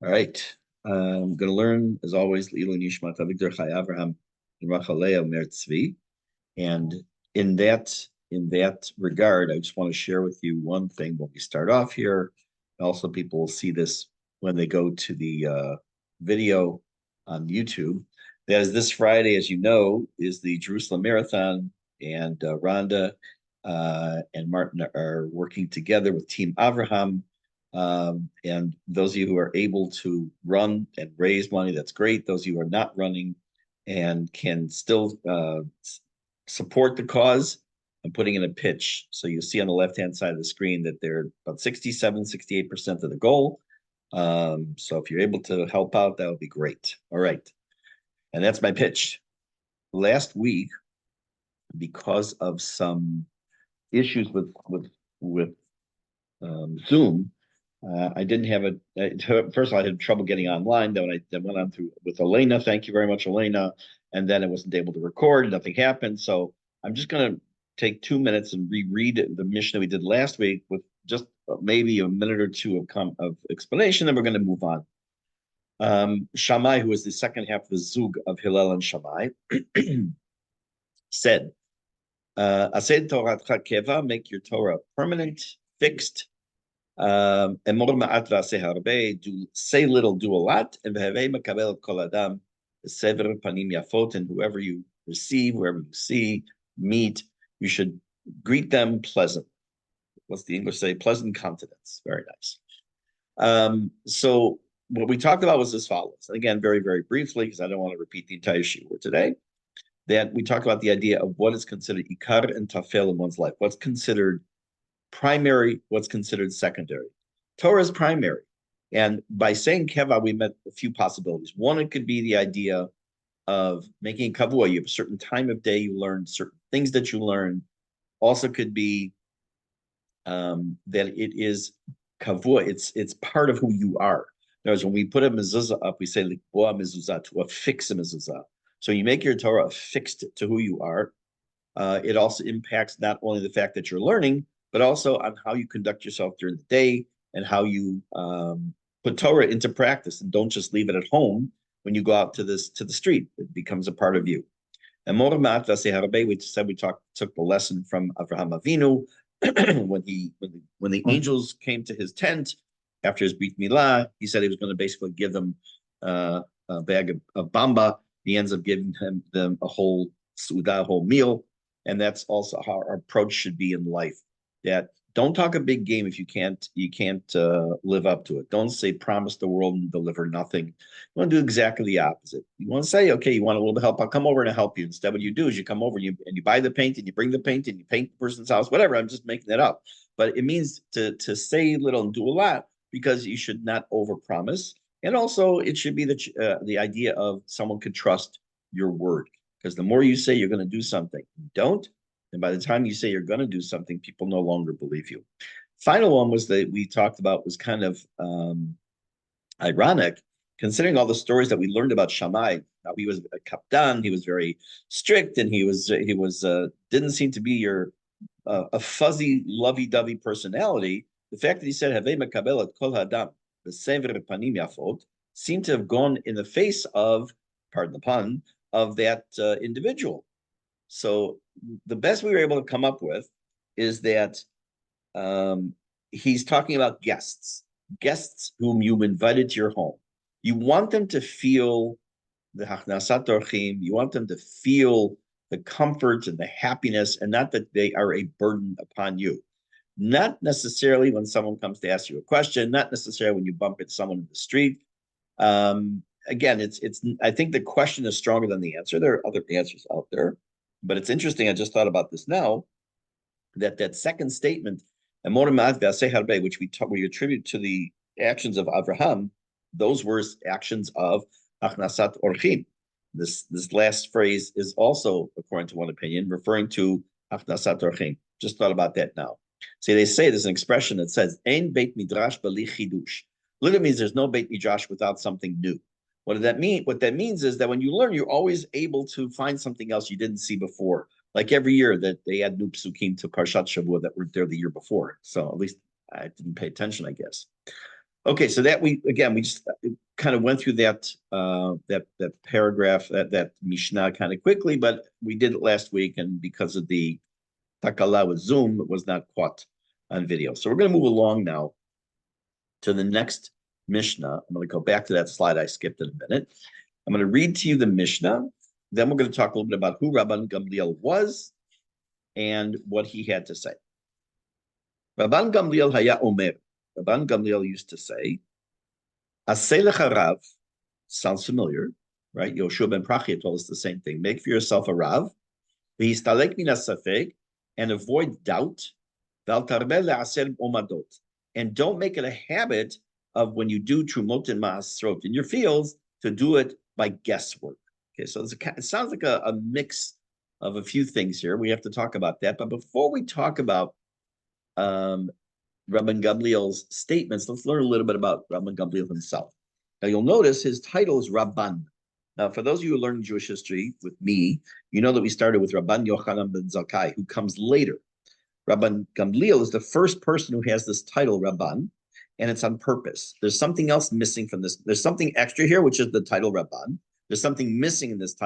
All right. I'm going to learn, as always, Leilu Nishmat Avigdor Chai Avraham Rachaleo Mer Tzvi. And in that regard, I just want to share with you one thing when we start off here. Also, people will see this when they go to the video on YouTube. That is this Friday, as you know, is the Jerusalem Marathon, and Rhonda and Martin are working together with Team Avraham. And those of you who are able to run and raise money, that's great. Those of you who are not running and can still support the cause, I'm putting in a pitch. So you see on the left-hand side of the screen that they're about 67, 68% of the goal. So if you're able to help out, that would be great. All right. And that's my pitch. Last week, because of some issues with Zoom, I didn't have first of all, I had trouble getting online. Then I went on through with Elena. Thank you very much, Elena. And then I wasn't able to record. Nothing happened. So I'm just going to take 2 minutes and reread the Mishne we did last week with just maybe a minute or two of explanation. Then we're going to move on. Shammai, who is the second half of the Zug of Hillel and Shammai, said, Ased Toratcha Keva, make your Torah permanent, fixed. And do say little, do a lot. And whoever you receive, whoever you see, meet, you should greet them pleasant. What's the English say? Pleasant countenance. Very nice. So what we talked about was as follows. And again, very, very briefly, because I don't want to repeat the entire shiur today, that we talked about the idea of what is considered ikar and tafel in one's life. What's considered primary, what's considered secondary. Torah is primary. And by saying keva, we met a few possibilities. One, it could be the idea of making kavua. You have a certain time of day you learn, certain things that you learn. Also could be that it is kavua. It's part of who you are. In other words, when we put a mezuzah up, we say likboa mezuzah, to affix a mezuzah. So you make your Torah affixed to who you are. It also impacts not only the fact that you're learning, but also on how you conduct yourself during the day and how you put Torah into practice, and don't just leave it at home when you go out to the street. It becomes a part of you. And Moramat Vaseharbe, we said took the lesson from Avraham Avinu when the angels came to his tent after his Brit Milah. He said he was going to basically give them a bag of bamba. He ends up giving them a whole suda, a whole meal. And that's also how our approach should be in life. That don't talk a big game if you can't live up to it. Don't say promise the world and deliver nothing. You want to do exactly the opposite. You want to say, okay, you want a little bit of help, I'll come over and help you. Instead, what you do is you come over and you buy the paint and you bring the paint and you paint the person's house, whatever. I'm just making that up. But it means to say little and do a lot, because you should not overpromise. And also it should be the idea of someone could trust your word. Because the more you say you're going to do something, you don't. And by the time you say you're going to do something, people no longer believe you. Final one was that we talked about was kind of ironic, considering all the stories that we learned about Shammai. How he was a kapdan, he was very strict, and he was didn't seem to be your a fuzzy, lovey-dovey personality. The fact that he said "Havei mekabel et kol hadam v'sever panim yafot" seemed to have gone in the face of, pardon the pun, of that individual. So the best we were able to come up with is that he's talking about guests whom you invited to your home. You want them to feel the hachnasat orchim. You want them to feel the comfort and the happiness, and not that they are a burden upon you. Not necessarily when someone comes to ask you a question, not necessarily when you bump into someone in the street. Again, it's. I think the question is stronger than the answer. There are other answers out there. But it's interesting, I just thought about this now, that second statement, which we attribute to the actions of Avraham, those were actions of achnasat orchim. This last phrase is also, according to one opinion, referring to achnasat orchim. Just thought about that now. See, they say there's an expression that says, Ein beit midrash bali chidush. Literally means there's no beit midrash without something new. What does that mean? What that means is that when you learn, you're always able to find something else you didn't see before. Like every year that they add new psukim to Parshat Shavua that were there the year before. So at least I didn't pay attention, I guess. Okay, so that we just kind of went through that that paragraph, that Mishnah kind of quickly, but we did it last week, and because of the takala with Zoom, it was not caught on video. So we're going to move along now to the next Mishnah. I'm going to go back to that slide I skipped in a minute. I'm going to read to you the Mishnah. Then we're going to talk a little bit about who Rabban Gamliel was and what he had to say. Rabban Gamliel haya omer. Rabban Gamliel used to say, Aseh lecha rav, sounds familiar, right? Yoshua ben Prachia told us the same thing. Make for yourself a rav, v'histalek min hasafek, and avoid doubt, v'al tarbeh le'aser omadot, and don't make it a habit of when you do trumot and maasrot in your fields to do it by guesswork. Okay, so it sounds like a mix of a few things here. We have to talk about that. But before we talk about Rabban Gamliel's statements, let's learn a little bit about Rabban Gamliel himself. Now, you'll notice his title is Rabban. Now, for those of you who learn Jewish history with me, you know that we started with Rabban Yochanan ben Zakkai, who comes later. Rabban Gamliel is the first person who has this title, Rabban, and it's on purpose. There's something else missing from this. There's something extra here, which is the title Rabban. There's something missing in this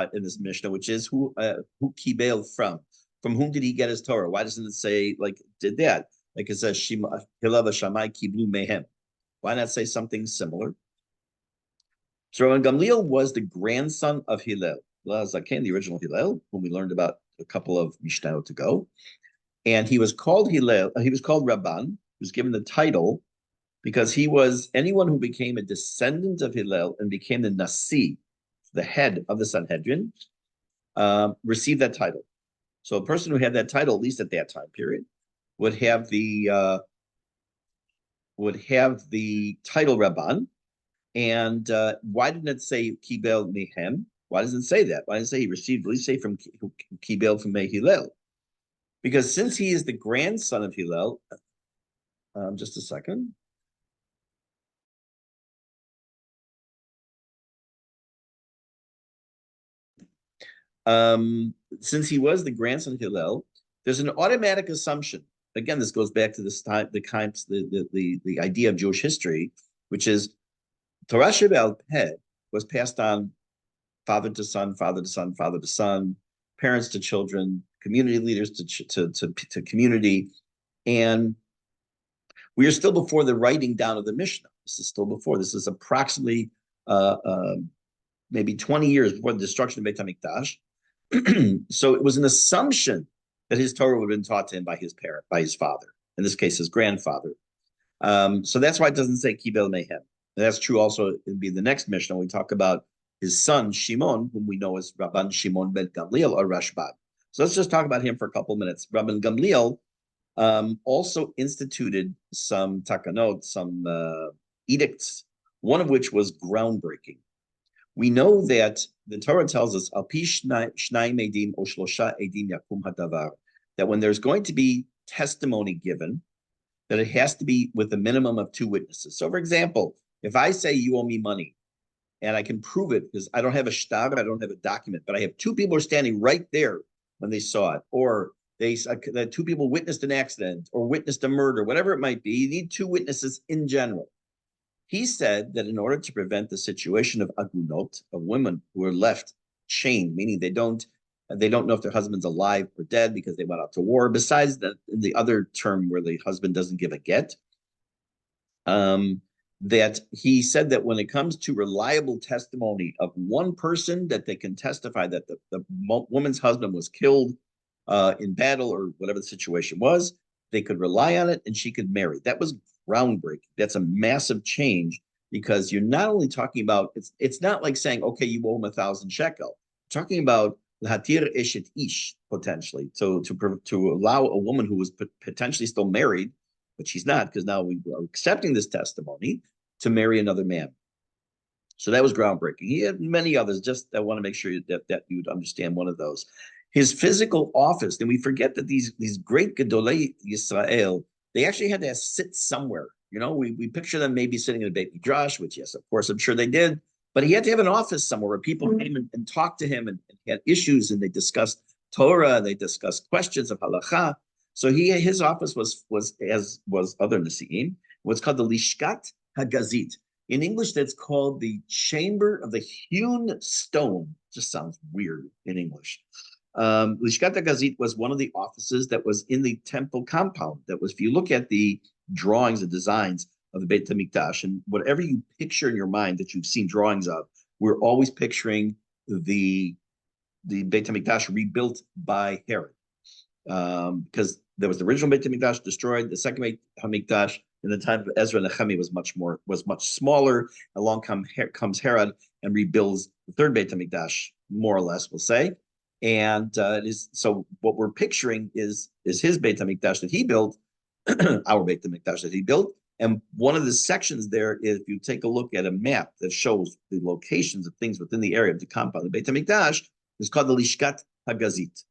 Mishnah, which is who Kibel from. From whom did he get his Torah? Why doesn't it say, like, did that? Like it says, Hilav Shamai Kiblu Mehem. Why not say something similar? So Rabban Gamliel was the grandson of Hillel. Zaken, the original Hillel, whom we learned about a couple of Mishnayot ago. And he was called Hillel, he was called Rabban. He was given the title because he was anyone who became a descendant of Hillel and became the Nasi, the head of the Sanhedrin, received that title. So a person who had that title, at least at that time period, would have the title Rabban. And why didn't it say Kibel Mehem? Why does it say that? Why doesn't it say he received, at least say from Kibel from Hillel? Because since he is the grandson of Hillel, just a second. Since he was the grandson of Hillel, there's an automatic assumption. Again, this goes back to this time, the idea of Jewish history, which is Torah Sheba'al Peh was passed on father to son, father to son, father to son, parents to children, community leaders to community, and we are still before the writing down of the Mishnah. This is still before. This is approximately maybe 20 years before the destruction of Beit HaMikdash. So it was an assumption that his Torah would have been taught to him by his parent, by his father, in this case, his grandfather. So that's why it doesn't say Kibel Mehem. And that's true also in the next Mishnah. We talk about his son, Shimon, whom we know as Rabban Shimon ben Gamliel or Rashbam. So let's just talk about him for a couple of minutes. Rabban Gamliel also instituted some takanot, some edicts, one of which was groundbreaking. We know that the Torah tells us that when there's going to be testimony given, that it has to be with a minimum of 2 witnesses. So, for example, if I say you owe me money, and I can prove it because I don't have a shtar, I don't have a document, but I have 2 people who are standing right there when they saw it, or the 2 people witnessed an accident or witnessed a murder, whatever it might be. You need 2 witnesses in general. He said that in order to prevent the situation of agunot, of women who are left chained, meaning they don't know if their husband's alive or dead because they went out to war, besides the other term where the husband doesn't give a get, that he said that when it comes to reliable testimony of one person, that they can testify that the woman's husband was killed in battle or whatever the situation was, they could rely on it and she could marry. That was groundbreaking. That's a massive change because you're not only talking about, it's not like saying, okay, you owe him 1,000 shekel. You're talking about Hatir Eshet Ish, potentially. So to allow a woman who was potentially still married, but she's not, because now we are accepting this testimony, to marry another man. So that was groundbreaking. He had many others. Just I want to make sure that you would understand one of those. His physical office, and we forget that these great Gedolei Yisrael, they actually had to sit somewhere. You know, we picture them maybe sitting in a Beit Midrash, which, yes, of course, I'm sure they did. But he had to have an office somewhere where people came and talked to him and had issues, and they discussed Torah, they discussed questions of halacha. So his office was other Nasi'im, what's called the Lishkat Hagazit. In English, that's called the Chamber of the Hewn Stone. Just sounds weird in English. Lishkat Hagazit was one of the offices that was in the temple compound. That was, if you look at the drawings and designs of the Beit HaMikdash, and whatever you picture in your mind that you've seen drawings of, we're always picturing the Beit HaMikdash rebuilt by Herod. Because there was the original Beit HaMikdash destroyed, the second Beit HaMikdash in the time of Ezra and Nehemiah was much smaller. Along comes Herod and rebuilds the third Beit HaMikdash, more or less, we'll say. And it is so what we're picturing is his Beit HaMikdash that he built, our Beit HaMikdash that he built. And one of the sections there is, if you take a look at a map that shows the locations of things within the area of the compound, the Beit HaMikdash is called the Lishkat Hagazit.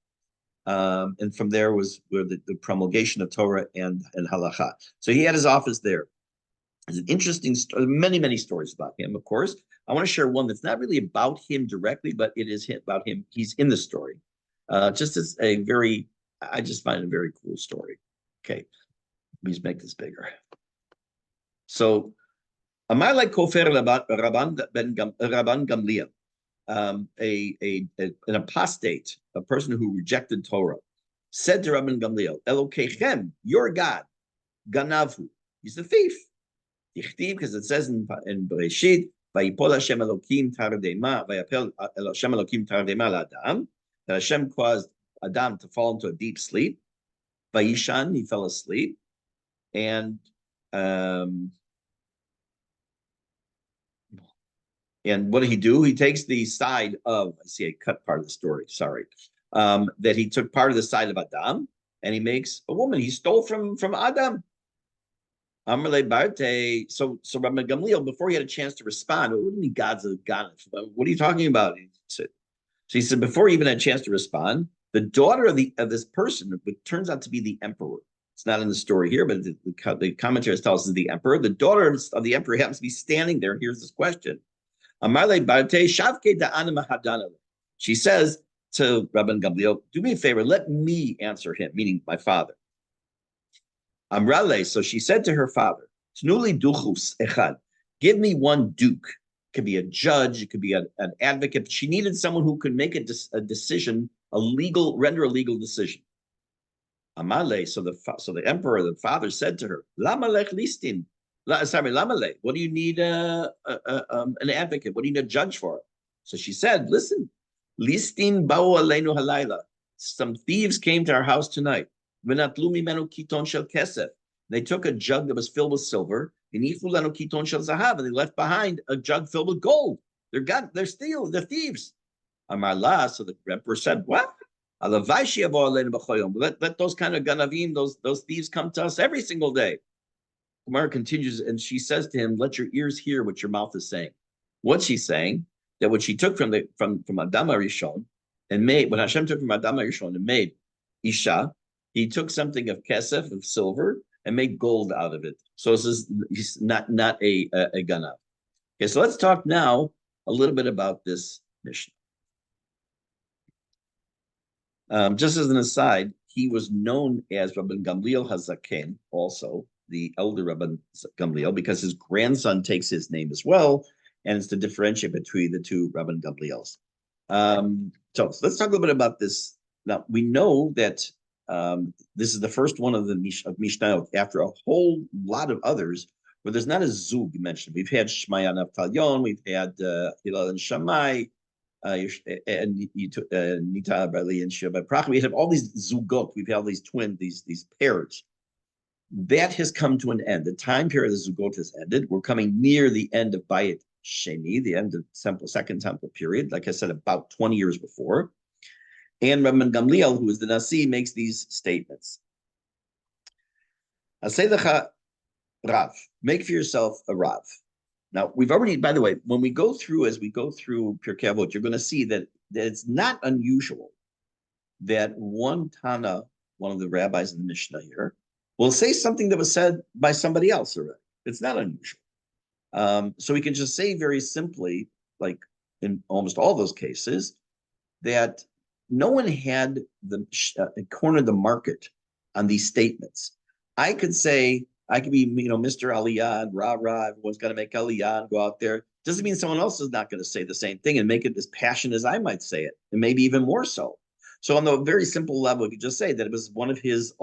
And from there was where the promulgation of Torah and Halacha. So he had his office there. There's an interesting story, many stories about him, of course. I want to share one that's not really about him directly, but it is about him. He's in the story. Just as I just find it a very cool story. Okay, please make this bigger. So, Amalek Kofer Rabban Gamliel. An apostate, a person who rejected Torah, said to Rabban Gamliel, Elokechem, your God, Ganavu, he's a thief. Because it says in Bereshit, Vayipol Hashem Elokim Tardema, Vayapel Hashem Elokim Tardema LaAdam, that Hashem caused Adam to fall into a deep sleep. Vayishan, he fell asleep, and what did he do? He takes the side of, I see I cut part of the story, sorry, that he took part of the side of Adam and he makes a woman. He stole from Adam. Amrle Barte. So Rabbi Gamliel, before he had a chance to respond, what do you mean God's a God? What are you talking about? So he said, before he even had a chance to respond, the daughter of this person, which turns out to be the emperor. It's not in the story here, but the commentaries tell us is the emperor. The daughter of the emperor happens to be standing there. And here's this question. She says to Rabban Gamliel, do me a favor, let me answer him, meaning my father. Amrale, so she said to her father, Tnuli duchus echad, give me one duke. It could be a judge, it could be an advocate. She needed someone who could make a decision, render a legal decision. Amale, so the emperor, the father said to her, Lamalech listin. Lamale, what do you need an advocate? What do you need a judge for? So she said, listen, listin ba'u aleinu halayla. Some thieves came to our house tonight. V'natlu mimenu kiton shel kesef. They took a jug that was filled with silver, and kiton shel zahav, and they left behind a jug filled with gold. They're thieves. Amar la, so the emperor said, what? Let those kind of ganavim, those thieves come to us every single day. Gemara continues, and she says to him, let your ears hear what your mouth is saying. What's she saying? That what she took from Adam HaRishon and made, what Hashem took from Adam HaRishon and made Isha, he took something of kesef, of silver, and made gold out of it. So this is not a ganav. Okay, so let's talk now a little bit about this Mishne. Just as an aside, he was known as Rabban Gamliel Hazaken, also the elder Rabban Gamliel, because his grandson takes his name as well, and it's to differentiate between the two Rabban Gamliels. So let's talk a little bit about this. Now, we know that this is the first one of the Mishnayot after a whole lot of others where there's not a zug mentioned. We've had Shmaya Naftalion, we've had Hillel and Shammai, and Nita Bali and Sheba Prach. We have all these zugot. We've had these these pairs. That has come to an end. The time period of the zugot has ended. We're coming near the end of Bayit Sheni, the end of second temple period. Like I said, about 20 years before. And Rabban Gamliel, who is the Nasi, makes these statements. Aseilecha Rav, make for yourself a Rav. Now, we've already, by the way, when we go through, Pirke Avot, you're going to see that it's not unusual that one Tana, one of the rabbis in the Mishnah here, will say something that was said by somebody else already. It's not unusual. So we can just say very simply, like in almost all those cases, that no one had cornered the market on these statements. I could say, I could be, Mr. Aliyah and rah rah. Everyone's got to make Aliyah and go out there. Doesn't mean someone else is not going to say the same thing and make it as passionate as I might say it, and maybe even more so. So on the very simple level, you could just say that it was one of his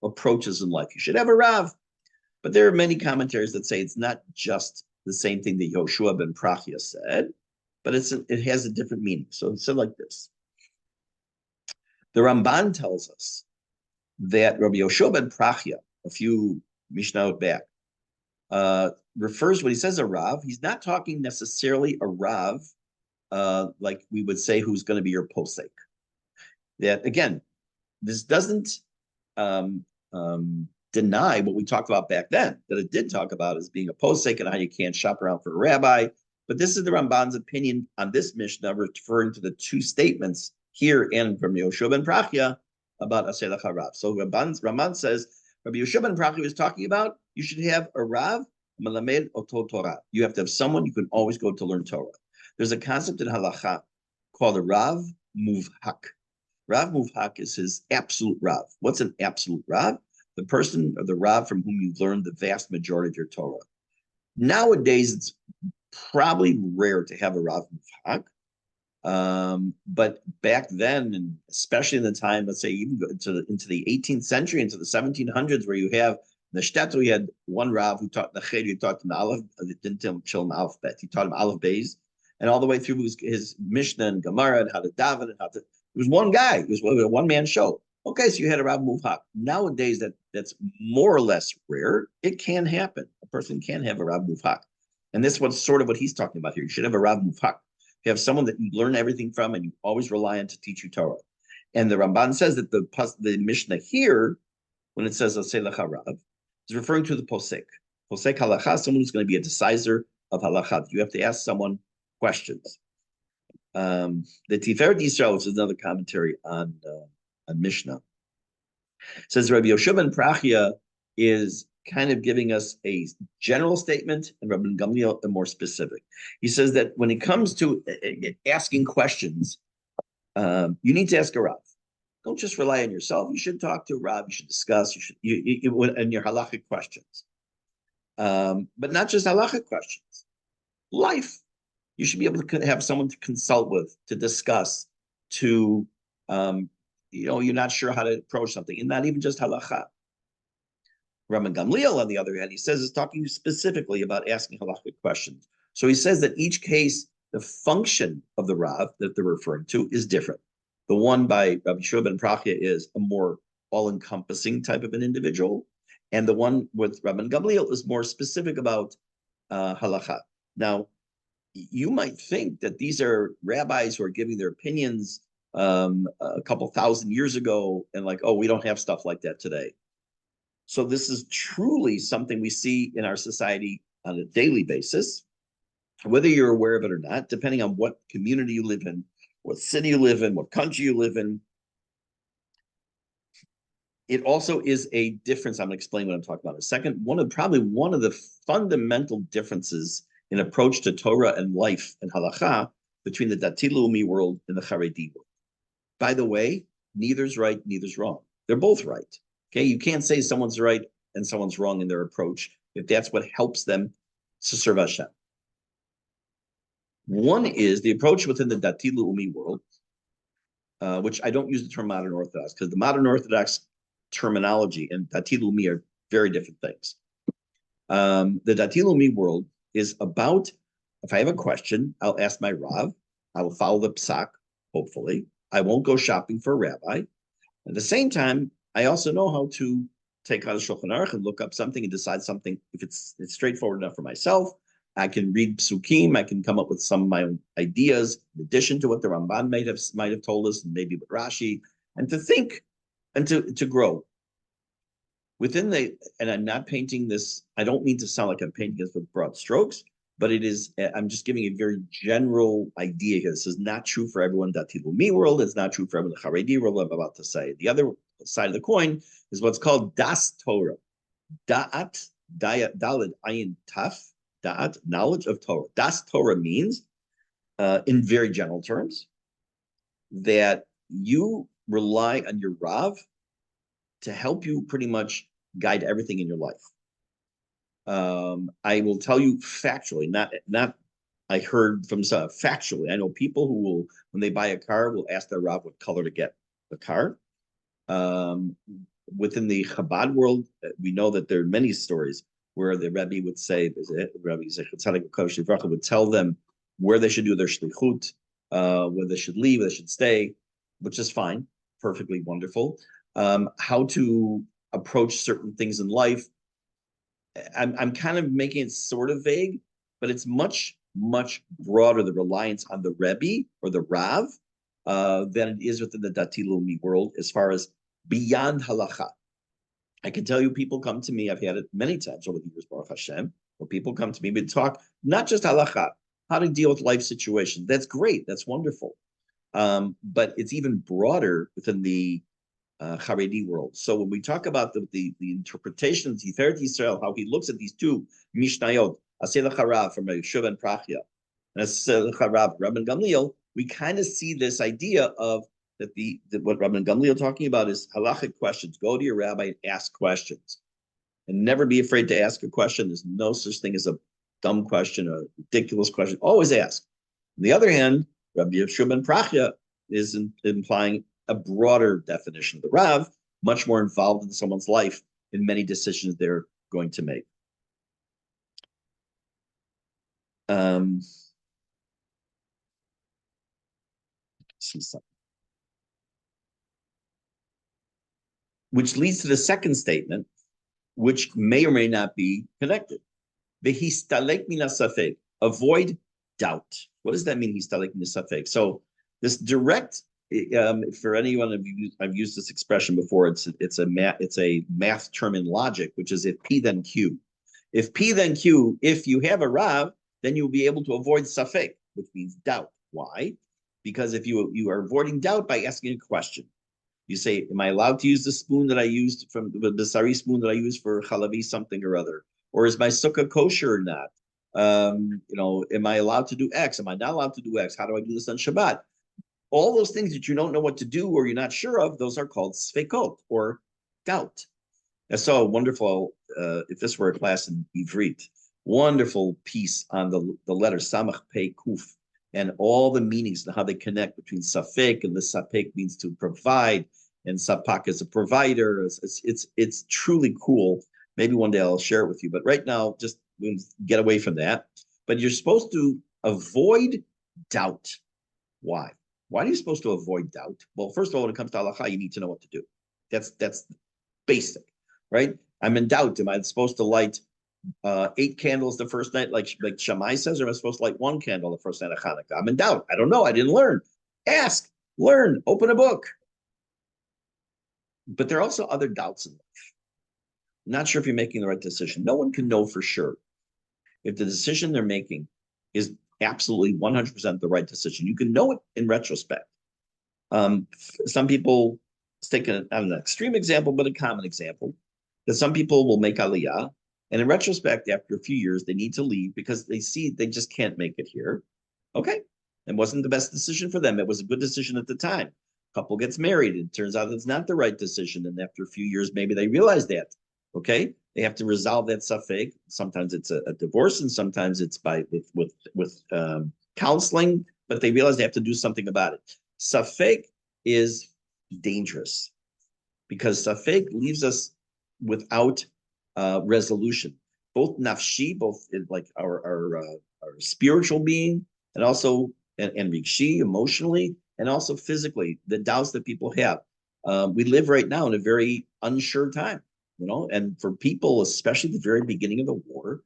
approaches in life. You should have a Rav. But there are many commentaries that say it's not just the same thing that Yoshua ben Prachia said, but it has a different meaning. So it said like this. The Ramban tells us that Rabbi Yoshua ben Prachia, a few Mishnah back, refers when he says a Rav, he's not talking necessarily a Rav, like we would say, who's going to be your posek. That again, this doesn't deny what we talked about back then, that it did talk about as being a posek and how you can't shop around for a rabbi. But this is the Ramban's opinion on this Mishnah, referring to the two statements here and from Yoshua ben Prachia about Aseh Lecha Rav. So Ramban says, Rabbi Yoshua ben Prachia was talking about, you should have a Rav, Melamed Oto Torah. You have to have someone you can always go to learn Torah. There's a concept in halacha called a Rav Muvhak. Rav Muvhak is his absolute Rav. What's an absolute Rav? The person or the Rav from whom you've learned the vast majority of your Torah. Nowadays, it's probably rare to have a Rav Muvhak. But back then, and especially in the time, let's say even into the 18th century, into the 1700s, where you have the shtetl, we had one Rav who taught the Ched, who taught him Aleph, didn't tell him Alphabet. He taught him Aleph Beis, and all the way through his Mishne and Gemara and how to daven and how to. It was one guy. It was a one-man show. Okay, so you had a Rav Muvhak. Nowadays, that's more or less rare. It can happen. A person can have a Rav Muvhak, and this was sort of what he's talking about here. You should have a Rav Muvhak. You have someone that you learn everything from, and you always rely on to teach you Torah. And the Ramban says that the Mishnah here, when it says Aseh Lecha Rav, is referring to the posek. Posek halacha, someone who's going to be a decider of halacha. You have to ask someone questions. The Tiferet Yisrael, which is another commentary on Mishnah, says Rabbi Yoshua ben Prachia is kind of giving us a general statement, and Rabbi Gamliel a more specific. He says that when it comes to asking questions, you need to ask a Rav. Don't just rely on yourself. You should talk to a Rav. You should discuss. In your halachic questions, but not just halachic questions. Life. You should be able to have someone to consult with, to discuss, to you're not sure how to approach something, and not even just halacha. Rabbi Gamliel, on the other hand, he says is talking specifically about asking halachic questions. So he says that each case, the function of the Rav that they're referring to is different. The one by Rabbi Yoshua ben Prachia is a more all-encompassing type of an individual, and the one with Rabbi Gamliel is more specific about halacha. Now, you might think that these are rabbis who are giving their opinions a couple thousand years ago, and like, oh, we don't have stuff like that today. So this is truly something we see in our society on a daily basis, whether you're aware of it or not, depending on what community you live in, what city you live in, what country you live in. It also is a difference. I'm going to explain what I'm talking about in a second. One of the fundamental differences in approach to Torah and life and halacha between the Dati Leumi world and the Haredi world. By the way, neither's right, neither's wrong. They're both right. Okay, you can't say someone's right and someone's wrong in their approach if that's what helps them to serve Hashem. One is the approach within the Dati Leumi world, which I don't use the term modern Orthodox because the modern Orthodox terminology and Dati Leumi are very different things. The Dati Leumi world is about, if I have a question, I'll ask my Rav. I will follow the psak, hopefully. I won't go shopping for a rabbi. At the same time, I also know how to take out a Shulchan Aruch and look up something and decide something. If it's straightforward enough for myself, I can read psukim. I can come up with some of my own ideas in addition to what the Ramban might have told us, and maybe with Rashi, and to think and to grow. And I'm not painting this, I don't mean to sound like I'm painting this with broad strokes, but it is, I'm just giving a very general idea here. This is not true for everyone in Dati Leumi world. It's not true for everyone in the Haredi world, I'm about to say. The other side of the coin is what's called Das Torah. Da'at, Daled, Ayin, Taf, Da'at, knowledge of Torah. Das Torah means, in very general terms, that you rely on your Rav to help you pretty much guide everything in your life. I will tell you factually, not I heard from some factually. I know people who will, when they buy a car, will ask their Rav what color to get the car. Within the Chabad world, we know that there are many stories where the Rebbe would say, Rebbe would tell them where they should do their shlichut, where they should leave, where they should stay, which is fine, perfectly wonderful. How to approach certain things in life. I'm kind of making it sort of vague, but it's much, much broader, the reliance on the Rebbe or the Rav than it is within the Dati Leumi world as far as beyond halacha. I can tell you people come to me, I've had it many times over the years, Baruch Hashem, where people come to me and talk, not just halacha, how to deal with life situations. That's great, that's wonderful. But it's even broader within the Haredi world. So when we talk about the interpretation of Tiferet Yisrael, how he looks at these two Mishnayot, Aseh L'Charav from Yeshuv and Prachya, and Aseh L'Charav, Rabban Gamliel, we kind of see this idea of that what Rabban Gamliel talking about is halachic questions. Go to your rabbi and ask questions, and never be afraid to ask a question. There's no such thing as a dumb question, a ridiculous question. Always ask. On the other hand, Rabbi Yeshua ben Prachya is implying a broader definition of the Rav, much more involved in someone's life in many decisions they're going to make. See something. Which leads to the second statement, which may or may not be connected. Vehistalek mina safek, avoid doubt. What does that mean, histalek mina safek? So this direct, for anyone of you, I've used this expression before. It's a math term in logic, which is if P then Q. If P then Q, if you have a Rav, then you'll be able to avoid safek, which means doubt. Why? Because if you are avoiding doubt by asking a question. You say, am I allowed to use the spoon that I used from the Basari spoon that I used for chalavi something or other? Or is my sukkah kosher or not? Am I allowed to do X? Am I not allowed to do X? How do I do this on Shabbat? All those things that you don't know what to do or you're not sure of, those are called sfekot or doubt. I saw a wonderful, if this were a class in Ivrit, wonderful piece on the letter Samach Pei Kuf and all the meanings and how they connect between safek, and the safek means to provide, and sapak is a provider. It's truly cool. Maybe one day I'll share it with you, but right now, just get away from that. But you're supposed to avoid doubt. Why? Why are you supposed to avoid doubt? Well, first of all, when it comes to halacha, you need to know what to do. That's basic, right? I'm in doubt. Am I supposed to light 8 candles the first night, like Shammai says, or am I supposed to light 1 candle the first night of Hanukkah? I'm in doubt. I don't know. I didn't learn. Ask, learn, open a book. But there are also other doubts in life. I'm not sure if you're making the right decision. No one can know for sure if the decision they're making is absolutely 100% the right decision. You can know it in retrospect. Some people, let's take an extreme example, but a common example, that some people will make aliyah, and in retrospect, after a few years, they need to leave because they see they just can't make it here. Okay, it wasn't the best decision for them. It was a good decision at the time. Couple gets married. It turns out it's not the right decision. And after a few years, maybe they realize that. Okay, they have to resolve that safek. Sometimes it's a divorce, and sometimes it's with counseling. But they realize they have to do something about it. Safek is dangerous because safek leaves us without resolution, both nafshi, both like our spiritual being, and also and rigshi, emotionally, and also physically, the doubts that people have. We live right now in a very unsure time, and for people, especially at the very beginning of the war,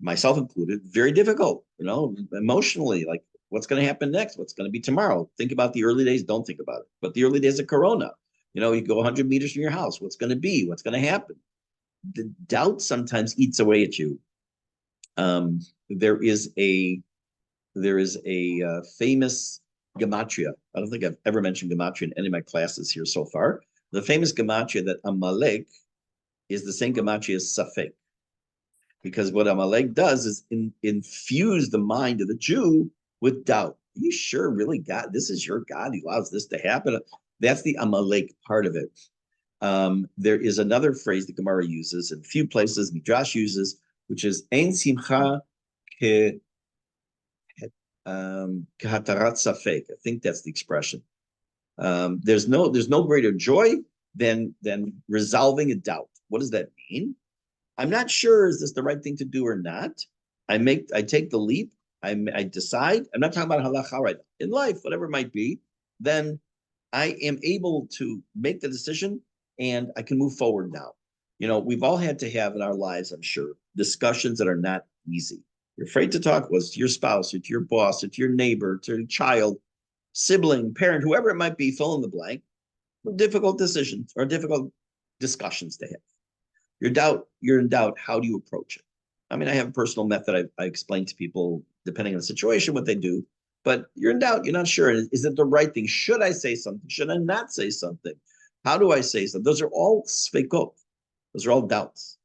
myself included, very difficult, emotionally, like what's going to happen next? What's going to be tomorrow? Think about the early days, don't think about it. But the early days of Corona, you go 100 meters from your house, what's going to be? What's going to happen? The doubt sometimes eats away at you. There is a famous gematria. I don't think I've ever mentioned gematria in any of my classes here so far. The famous gematria that Amalek is the same gematria as Safek, because what Amalek does is infuse the mind of the Jew with doubt. Are you sure, really, God, this is your God? He allows this to happen. That's the Amalek part of it. There is another phrase the Gemara uses, in a few places Midrash uses, which is Ein simcha ke kehatarat safek. I think that's the expression. There's no greater joy than resolving a doubt. What does that mean? I'm not sure, is this the right thing to do or not? I take the leap. I decide. I'm not talking about halacha right now. In life, whatever it might be, then I am able to make the decision and I can move forward now. We've all had to have in our lives, I'm sure, discussions that are not easy. You're afraid to talk to your spouse, or to your boss, or to your neighbor, to your child, sibling, parent, whoever it might be, fill in the blank. Difficult decisions or difficult discussions to have. You're in doubt. How do you approach it? I mean, I have a personal method. I explain to people, depending on the situation, what they do. But you're in doubt. You're not sure. Is it the right thing? Should I say something? Should I not say something? How do I say something? Those are all sfekot. Those are all doubts.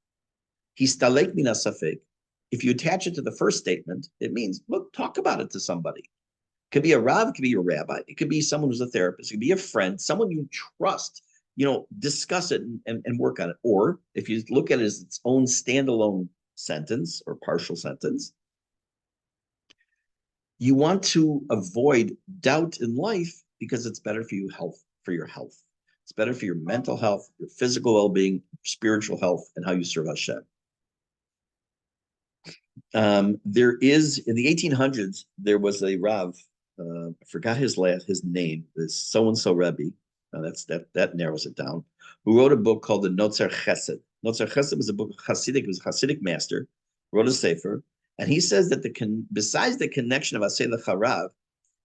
Histalek mina safek. If you attach it to the first statement, it means, look, talk about it to somebody. It could be a rav, it could be a rabbi, it could be someone who's a therapist, it could be a friend, someone you trust. Discuss it and work on it. Or if you look at it as its own standalone sentence or partial sentence, you want to avoid doubt in life because it's better for your health. It's better for your mental health, your physical well-being, spiritual health, and how you serve Hashem. There is, in the 1800s, there was a Rav, I forgot his name, this so-and-so Rebbe, that narrows it down, who wrote a book called the Notzer Chesed. Notzer Chesed was a book of Hasidic, it was a Hasidic master, wrote a sefer, and he says that besides the connection of Aseh L'Charav,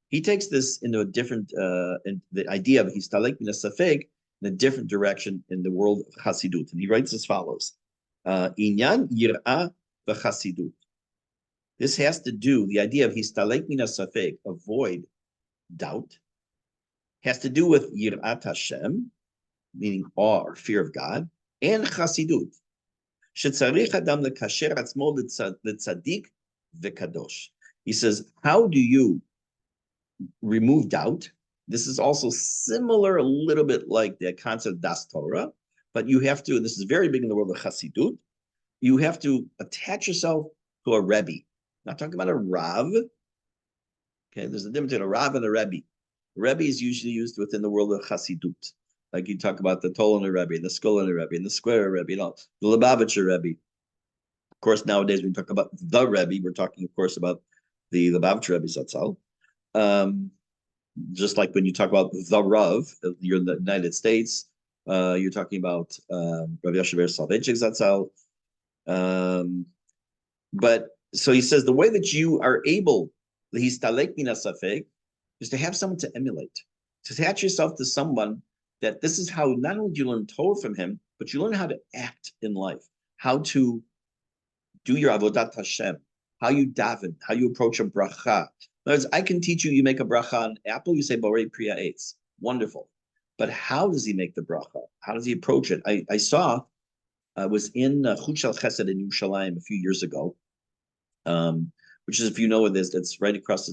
he takes this into a different, the idea of Histalek Min HaSafek in a different direction in the world of Hasidut. And he writes as follows, Inyan Yir'ah V'Chasidut. This has to do, the idea of Histalek Min HaSafek, avoid doubt, has to do with Yirat Hashem, meaning awe or fear of God, and Chasidut. Shetzarich Adam lekasher atzmo letzadik v'kadosh. He says, how do you remove doubt? This is also similar, a little bit like the concept of Das Torah, but you have to, and this is very big in the world of Chasidut, you have to attach yourself to a Rebbe. Not talking about a Rav. Okay, there's a difference between a Rav and a Rebbe. Rebbe is usually used within the world of Chasidut. Like you talk about the Tolner Rebbe, the Skolner Rebbe, and the Square Rebbe, the Lubavitcher Rebbe. Of course, nowadays when we talk about the Rebbe, we're talking, of course, about the Lubavitcher Rebbe Zatzal. Just like when you talk about the Rav, you're in the United States, you're talking about Rav Yashav Soloveitchik Zatzal. But so he says the way that you are able, Histalek Min HaSafek, is to have someone to emulate, to attach yourself to someone that this is how not only do you learn Torah from him, but you learn how to act in life, how to do your avodat Hashem, how you daven, how you approach a bracha. In other words, I can teach you, you make a bracha on apple, you say Borei Priya Eitz. Wonderful. But how does he make the bracha? How does he approach it? I saw, I was in Chut Shel Chesed in Yerushalayim a few years ago, which is, if you know what it is, it's right across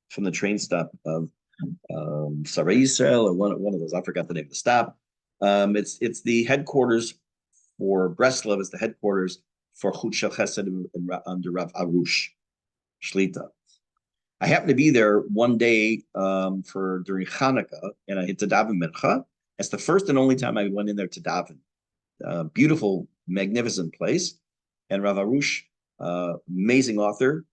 from the train stop of Sarai Yisrael, or one of those. I forgot the name of the stop. It's the headquarters for Breslov. It's the headquarters for Chut Shel Chesed under Rav Arush Shlita. I happened to be there one day during Hanukkah, and I hit to daven mincha. That's the first and only time I went in there to daven. Beautiful, magnificent place, and Rav Arush, amazing author.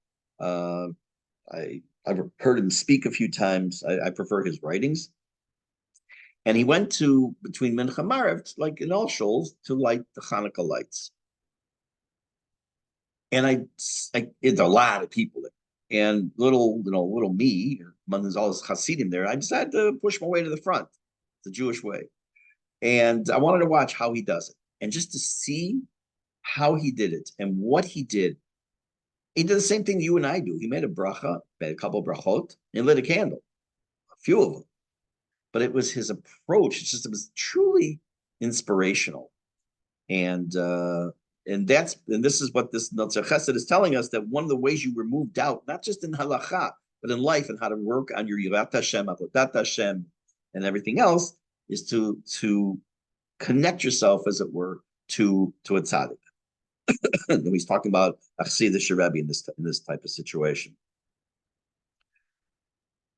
I've heard him speak a few times. I prefer his writings. And he went to, between Mincha and Maariv, like in all shuls, to light the Hanukkah lights. And it's a lot of people there. And little me, among all his Hasidim there, I decided to push my way to the front, the Jewish way. And I wanted to watch how he does it. And just to see how he did it and what he did. He did the same thing you and I do. He made a bracha, made a couple of brachot, and lit a candle, a few of them. But it was his approach. It was truly inspirational, and this is what this Notzer Chesed is telling us, that one of the ways you remove doubt, not just in halacha, but in life, and how to work on your Yirat Hashem, Avodat Hashem, and everything else, is to connect yourself, as it were, to a tzaddik. And he's talking about Achsida Sherebi in this type of situation.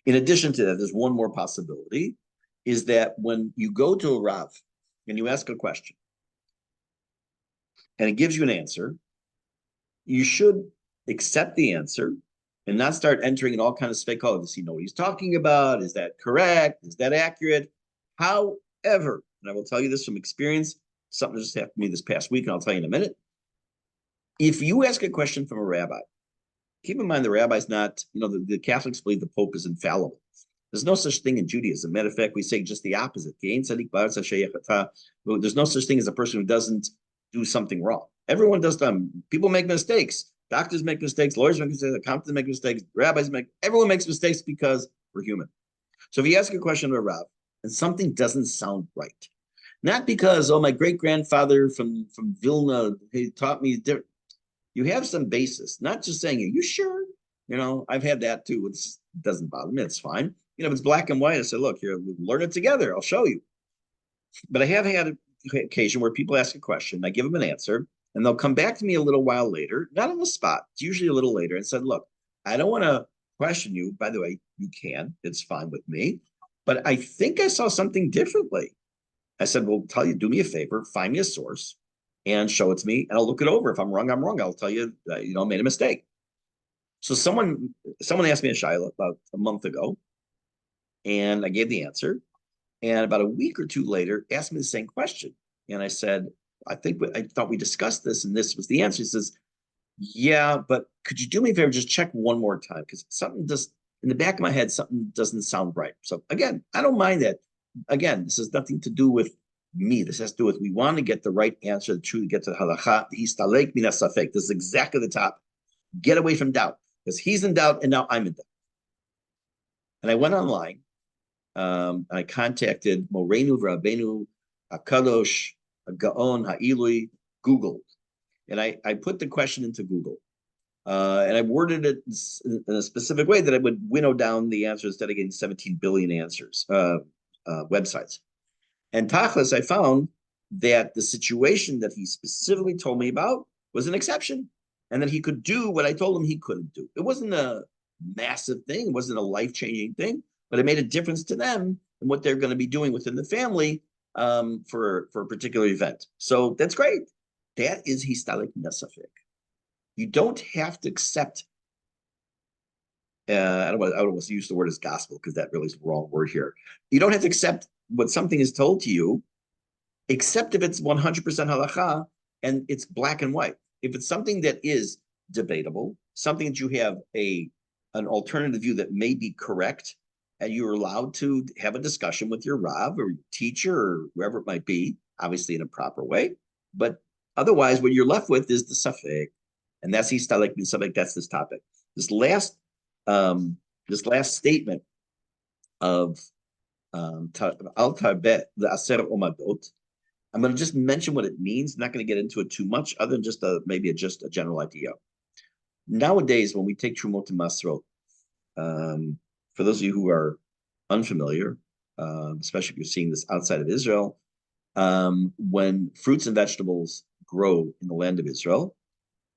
In addition to that, there's one more possibility, is that when you go to a Rav and you ask a question and it gives you an answer, you should accept the answer and not start entering in all kinds of speculative. Does he know what he's talking about? Is that correct? Is that accurate? However, and I will tell you this from experience, something just happened to me this past week, and I'll tell you in a minute. If you ask a question from a rabbi, keep in mind the rabbi's not, the Catholics believe the Pope is infallible. There's no such thing in Judaism. Matter of fact, we say just the opposite. There's no such thing as a person who doesn't do something wrong. Everyone does them. People make mistakes. Doctors make mistakes. Lawyers make mistakes. Accountants make mistakes. Everyone makes mistakes because we're human. So if you ask a question to a Rav and something doesn't sound right, not because, my great-grandfather from Vilna, he taught me different. You have some basis, not just saying, are you sure? I've had that too. It doesn't bother me. It's fine. If it's black and white, I say, look, here, we'll learn it together. I'll show you. But I have had an occasion where people ask a question, I give them an answer, and they'll come back to me a little while later, not on the spot, it's usually a little later, and said, look, I don't want to question you. By the way, you can. It's fine with me. But I think I saw something differently. I said, well, do me a favor, find me a source and show it to me, and I'll look it over. If I'm wrong, I'm wrong. I'll tell you, I made a mistake. So someone asked me a shayla about a month ago, and I gave the answer. And about a week or two later, asked me the same question. And I said, I thought we discussed this, and this was the answer. He says, yeah, but could you do me a favor, just check one more time? Because something just, in the back of my head, something doesn't sound right. So again, I don't mind that. Again, this has nothing to do with me. This has to do with, we want to get the right answer, to truly get to the halacha. This is exactly the top. Get away from doubt, because he's in doubt and now I'm in doubt. And I went online. I contacted Morenu Rabbeinu Akadosh Gaon Ha'ilui, Google, and I put the question into Google, and I worded it in a specific way that I would winnow down the answers instead of getting 17 billion answers, websites. And tachlis, I found that the situation that he specifically told me about was an exception, and that he could do what I told him he couldn't do. It wasn't a massive thing. It wasn't a life-changing thing, but it made a difference to them and what they're going to be doing within the family for a particular event. So that's great. That is histalik nesafik. You don't have to accept. I don't want to use the word as gospel, because that really is the wrong word here. You don't have to accept what something is told to you, except if it's 100% halacha and it's black and white. If it's something that is debatable, something that you have an alternative view that may be correct, and you're allowed to have a discussion with your Rav or teacher or whoever it might be, obviously in a proper way. But otherwise, what you're left with is the safek, and that's histalik min safek. That's this topic. This last statement of Al Tarbet, the Aser Omadot. I'm going to just mention what it means. I'm not going to get into it too much, other than just maybe a general idea. Nowadays, when we take Trumot and Masrot, for those of you who are unfamiliar, especially if you're seeing this outside of Israel, when fruits and vegetables grow in the land of Israel,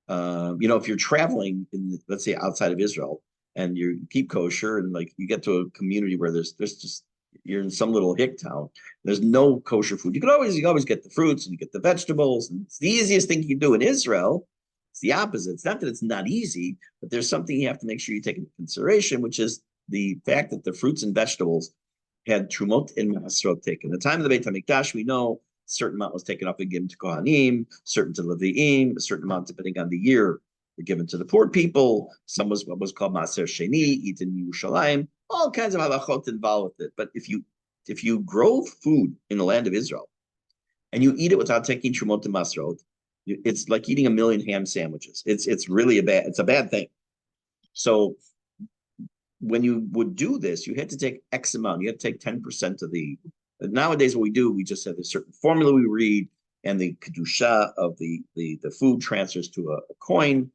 if you're traveling let's say outside of Israel, and you keep kosher, and like you get to a community where there's just, you're in some little hick town, there's no kosher food. You always get the fruits and you get the vegetables, and it's the easiest thing you can do. In Israel, it's the opposite. It's not that it's not easy, but there's something you have to make sure you take into consideration, which is the fact that the fruits and vegetables had trumot and masrot taken. At the time of the Beit HaMikdash, we know a certain amount was taken up and given to Kohanim, certain to Levi'im, a certain amount, depending on the year, were given to the poor people. Some was what was called Maser Sheni, eaten in Yerushalayim. All kinds of halachot involved with it. But if you grow food in the land of Israel and you eat it without taking trumot and masrot, it's like eating a million ham sandwiches. It's really a bad thing. So when you would do this, you had to take X amount. You had to take 10% of the. Nowadays, what we do, we just have a certain formula we read, and the kedusha of the food transfers to a coin.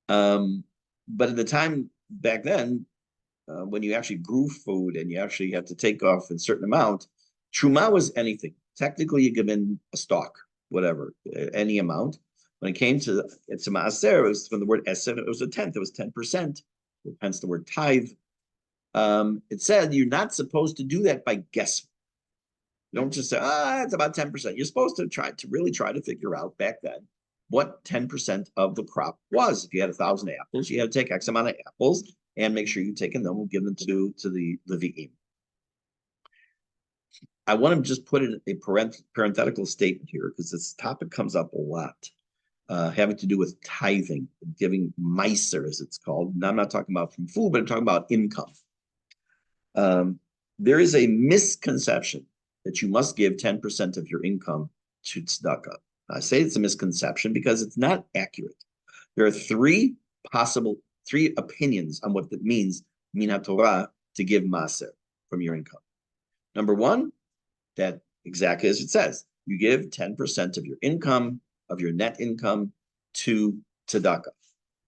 But at the time back then, when you actually grew food and you actually had to take off a certain amount, truma was anything. Technically, you give in a stalk, whatever, any amount. When it came to maaser, it was from the word eser, it was a tenth, it was 10%, hence the word tithe. It said you're not supposed to do that by guessing. You don't just say, it's about 10%. You're supposed to really try to figure out back then what 10% of the crop was. If you had 1,000 apples, you had to take X amount of apples and make sure you take them and give them to the Levi'im. I want to just put in a parenthetical statement here because this topic comes up a lot, having to do with tithing, giving meiser, as it's called. Now, I'm not talking about from food, but I'm talking about income. There is a misconception that you must give 10% of your income to tzedakah. I say it's a misconception because it's not accurate. There are three opinions on what it means, min haTorah, to give maaser from your income. Number one, that exactly as it says, you give 10% of your income, of your net income, to tzedakah.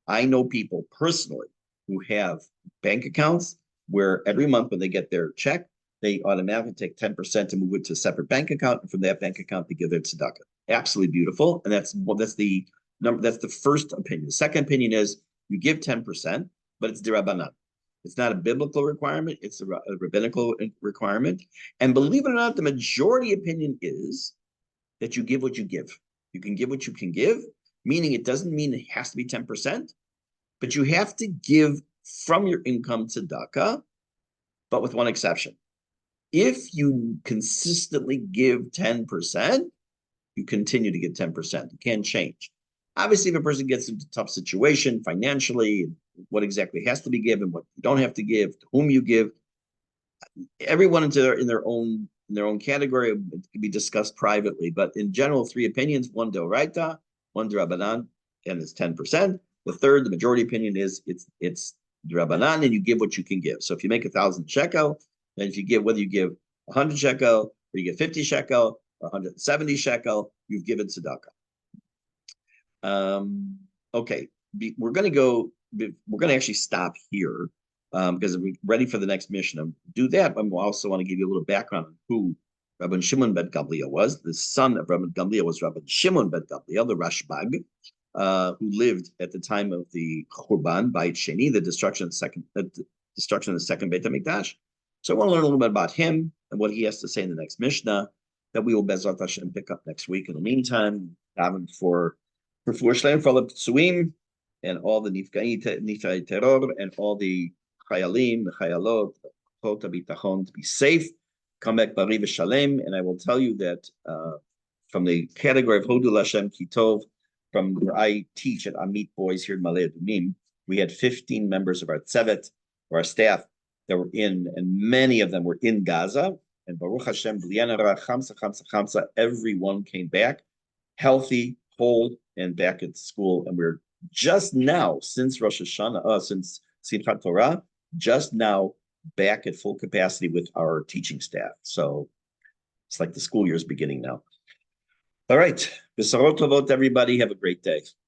I know people personally who have bank accounts where every month when they get their check, they automatically take 10% and move it to a separate bank account, and from that bank account they give their tzedakah. Absolutely beautiful, and that's the number. That's the first opinion. The second opinion is you give 10%, but it's d'Rabbanan. It's not a biblical requirement; it's a rabbinical requirement. And believe it or not, the majority opinion is that you give what you give. You can give what you can give, meaning it doesn't mean it has to be 10%, but you have to give from your income tzedakah, but with one exception. If you consistently give 10%, you continue to get 10%. You can't change. Obviously, if a person gets into a tough situation financially, what exactly has to be given, what you don't have to give, to whom you give, everyone in their own category, it can be discussed privately. But in general, three opinions: one d'oraita, one d'Rabbanan, and it's 10%. The third, the majority opinion is it's d'Rabbanan, and you give what you can give. So if you make 1,000 shekel, then if you give, whether you give 100 shekel or you get 50 shekel or 170 shekel, you've given tzedakah. Okay, we're going to actually stop here because we're ready for the next Mishne. Do that, but I also want to give you a little background on who Rabbi Shimon ben Gamliel was. The son of Rabbi Gamliel was Rabbi Shimon ben Gamliel, the Rashbag, who lived at the time of the Churban, Beit Sheni, the destruction of the second Beit HaMikdash. So I want to learn a little bit about him and what he has to say in the next Mishnah that we will Bezrat Hashem pick up next week. In the meantime, daven for Shleim, for all the Ptsuim and all the Nifai Terror and all the Chayalim, the Chayalot, Chot HaBitachon to be safe, come back Bari V'Shalem. And I will tell you that from the category of Hodul Hashem Kitov, from where I teach at Amit Boys here in Malay Adumim, we had 15 members of our Tzevet, or our staff, that were in, and many of them were in Gaza. And Baruch Hashem, Chamsa, everyone came back healthy, whole, and back at school. And we're just now, since Rosh Hashanah, since Simchat Torah, just now back at full capacity with our teaching staff. So it's like the school year is beginning now. All right. B'sarot tovot, everybody. Have a great day.